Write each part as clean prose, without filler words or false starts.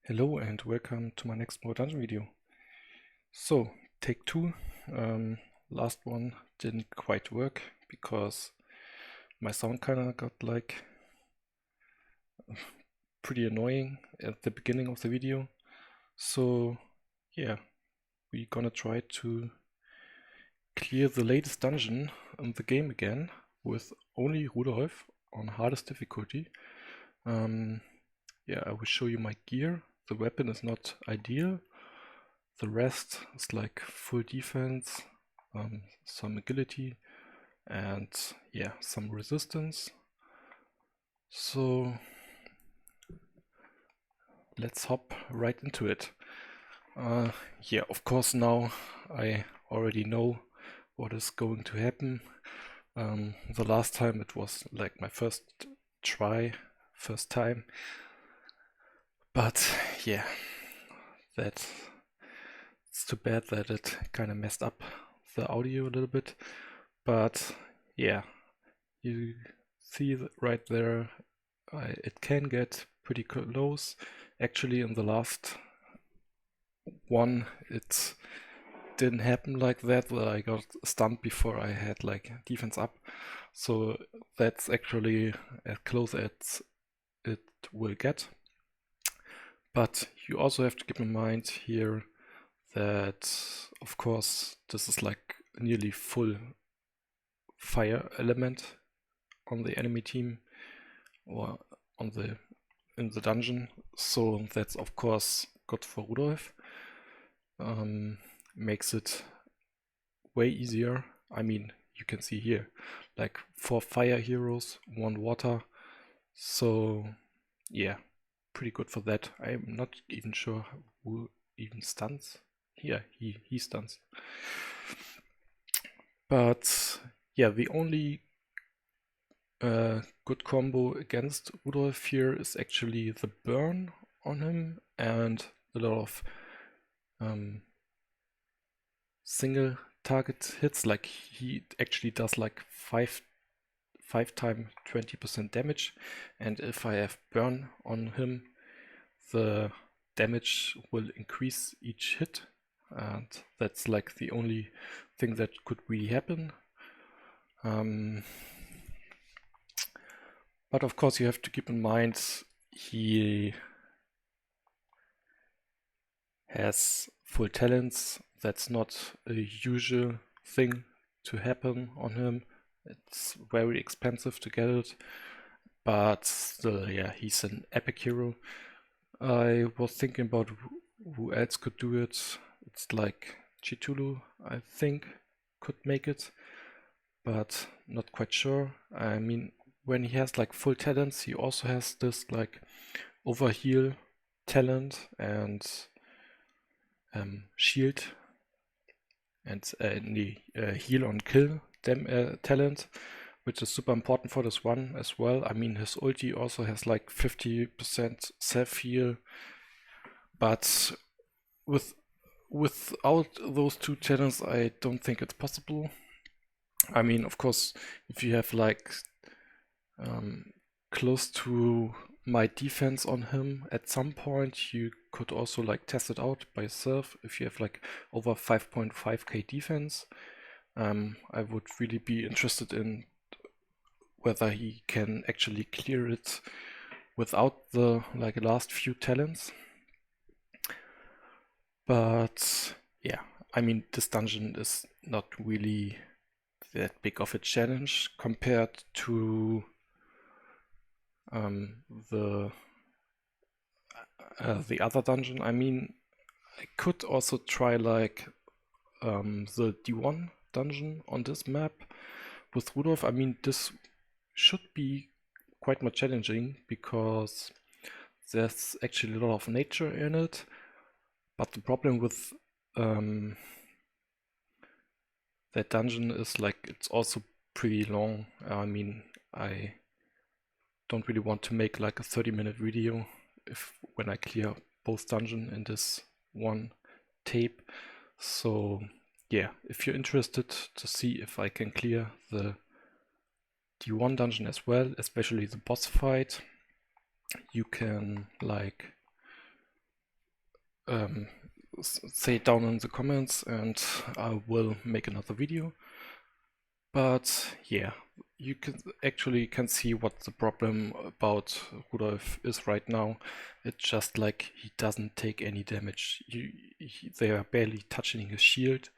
Hello and welcome to my next more dungeon video. So, take two. Last one didn't quite work because my sound kinda got like pretty annoying at the beginning of the video. So yeah, we're gonna try to clear the latest dungeon in the game again with only Rudolph on hardest difficulty. Yeah, I will show you my gear. The weapon is not ideal. The rest is like full defense, some agility, and yeah, some resistance. So let's hop right into it. Yeah, of course now I already know what is going to happen. The last time it was like my first time. But yeah, it's too bad that it kind of messed up the audio a little bit. But yeah, you see right there, it can get pretty close. Actually, in the last one, it didn't happen like that I got stunned before I had like defense up. So that's actually as close as it will get. But you also have to keep in mind here that, of course, this is like nearly full fire element on the enemy team or in the dungeon. So that's of course good for Rudolph. Makes it way easier. I mean, you can see here, like 4 fire heroes, 1 water. So yeah, pretty good for that. I'm not even sure who even stuns. Yeah, he stuns. But yeah, the only good combo against Rudolph here is actually the burn on him and a lot of single target hits. Like he actually does like 5 times 20% damage, and if I have burn on him, the damage will increase each hit, and that's like the only thing that could really happen. But of course you have to keep in mind he has full talents. That's not a usual thing to happen on him. It's very expensive to get it, but still, yeah, he's an epic hero. I was thinking about who else could do it. It's like Chitulu, I think, could make it, but not quite sure. I mean, when he has like full talents, he also has this like overheal talent and shield and heal on kill talent, which is super important for this one as well. I mean, his ulti also has like 50% self heal, but without those two talents, I don't think it's possible. I mean, of course, if you have like close to my defense on him at some point, you could also like test it out by yourself. If you have like over 5.5k defense, I would really be interested in whether he can actually clear it without the like last few talents. But yeah, I mean, this dungeon is not really that big of a challenge compared to the other dungeon. I mean, I could also try like the D1 dungeon on this map with Rudolph. I mean, this should be quite more challenging because there's actually a lot of nature in it. But the problem with that dungeon is like it's also pretty long. I mean, I don't really want to make like a 30-minute video when I clear both dungeon in this one tape. So yeah, if you're interested to see if I can clear the D1 dungeon as well, especially the boss fight, you can like say it down in the comments and I will make another video. But yeah, you can see what the problem about Rudolph is right now. It's just like he doesn't take any damage. They are barely touching his shield.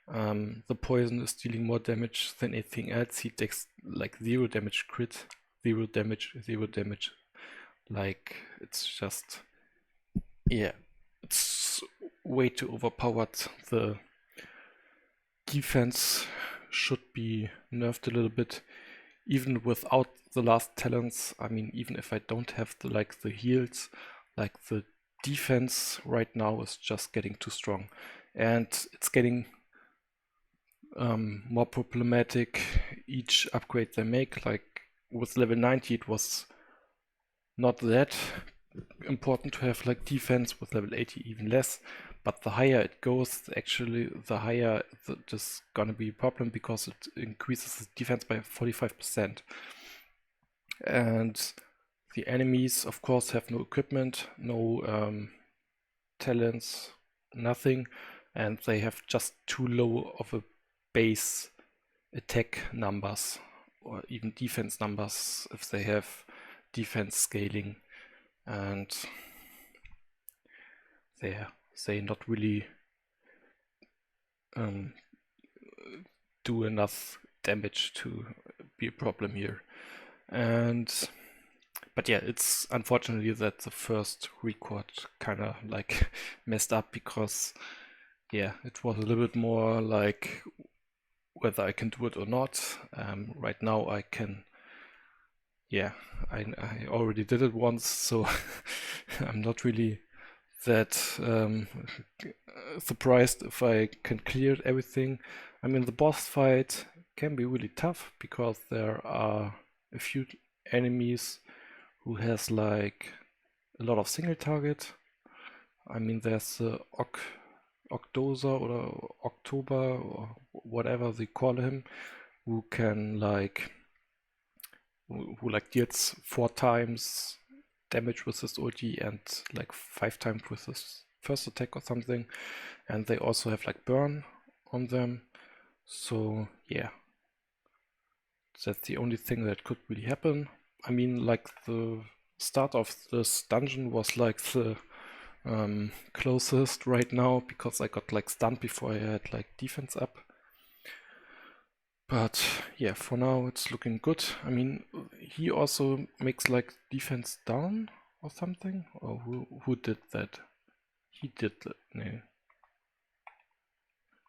The poison is dealing more damage than anything else. He takes like 0 damage crit, 0 damage, 0 damage. Like, it's just, yeah, it's way too overpowered. The defense should be nerfed a little bit, even without the last talents. I mean, even if I don't have the heals, like the defense right now is just getting too strong, and it's getting more problematic each upgrade they make. Like with level 90, it was not that important to have like defense. With level 80, even less. But the higher it goes, actually, the higher this is gonna be a problem, because it increases the defense by 45%. And the enemies, of course, have no equipment, no talents, nothing, and they have just too low of a base attack numbers, or even defense numbers if they have defense scaling, and they not really do enough damage to be a problem here. But yeah, it's unfortunately that the first record kind of like messed up, because yeah, it was a little bit more like whether I can do it or not. Right now I can. Yeah, I already did it once, so I'm not really that surprised if I can clear everything. I mean, the boss fight can be really tough, because there are a few enemies who has like a lot of single target. I mean, there's the October or October or whatever they call him, who can who deals 4 times damage with his ulti and like 5 times with his first attack or something. And they also have like burn on them. So yeah, that's the only thing that could really happen. I mean, like the start of this dungeon was like the closest right now, because I got like stunned before I had like defense up. But yeah, for now it's looking good. I mean, he also makes like defense down or something. Or who did that? He did that. No.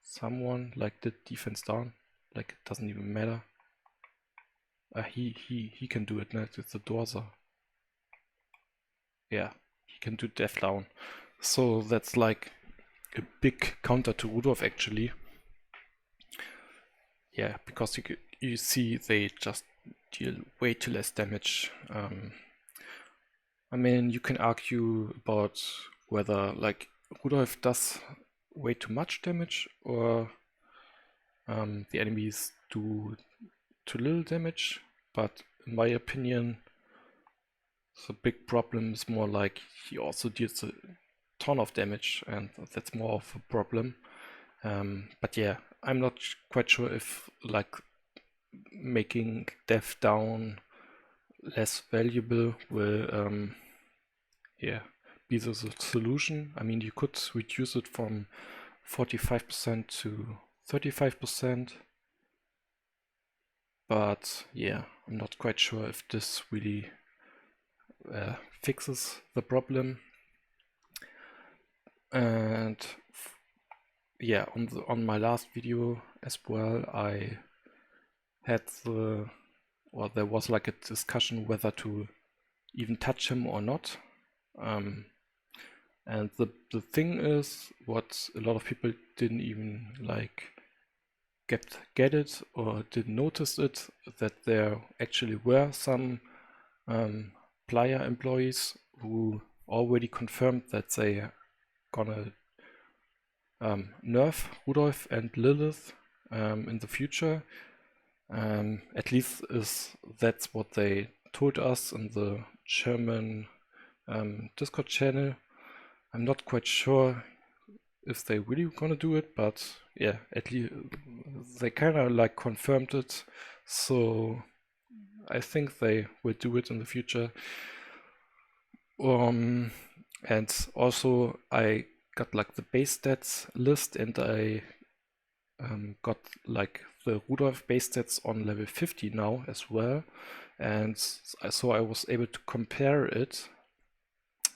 Someone like did defense down. Like, it doesn't even matter. He can do it now. It's the Dorsa. Yeah, he can do death down. So that's like a big counter to Rudolph, actually. Yeah, because you see they just deal way too less damage. I mean, you can argue about whether like Rudolph does way too much damage, or the enemies do too little damage, but in my opinion, the big problem is more like he also deals a ton of damage, and that's more of a problem. But yeah, I'm not quite sure if like making death down less valuable will yeah, be the solution. I mean, you could reduce it from 45% to 35%, but yeah, I'm not quite sure if this really fixes the problem. And yeah, on my last video as well, I had there was like a discussion whether to even touch him or not. And the thing is, what a lot of people didn't even like get it or didn't notice it, that there actually were some player employees who already confirmed that they gonna nerf Rudolph and Lilith in the future. At least that's what they told us in the German Discord channel. I'm not quite sure if they really gonna do it, but yeah, at least they kind of like confirmed it, so I think they will do it in the future. And also I got like the base stats list, and I got like the Rudolph base stats on level 50 now as well, and so I was able to compare it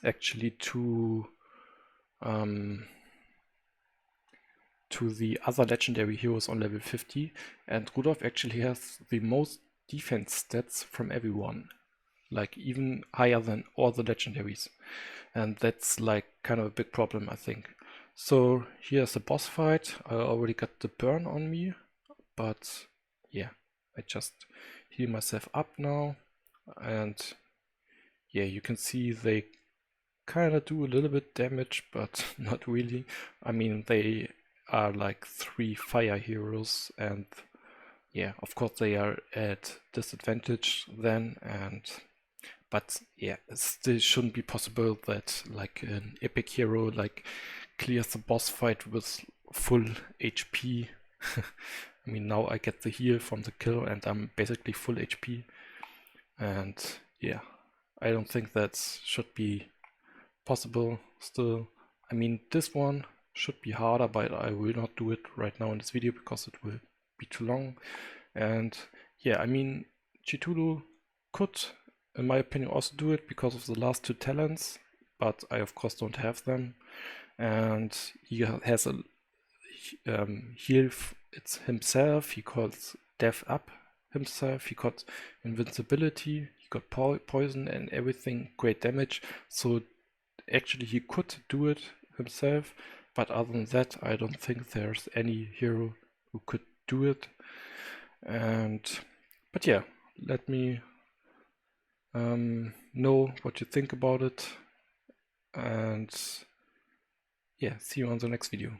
actually um, to the other legendary heroes on level 50, and Rudolph actually has the most defense stats from everyone, like even higher than all the legendaries, and that's like kind of a big problem, I think. So here's the boss fight. I already got the burn on me, but yeah, I just heal myself up now, and yeah, you can see they kind of do a little bit damage, but not really. I mean, they are like 3 fire heroes, and yeah, of course they are at disadvantage then, and but yeah, it still shouldn't be possible that like an epic hero like clears the boss fight with full HP. I mean, now I get the heal from the kill and I'm basically full HP, and yeah, I don't think that should be possible still. I mean, this one should be harder, but I will not do it right now in this video because it will be too long. And yeah, I mean, Chitulu could, in my opinion, also do it because of the last 2 talents, but I of course don't have them. And he has a heal it's himself, he calls death up himself, he got invincibility, he got poison and everything, great damage. So actually he could do it himself, but other than that I don't think there's any hero who could do it. And but yeah, let me know what you think about it, and yeah, see you on the next video.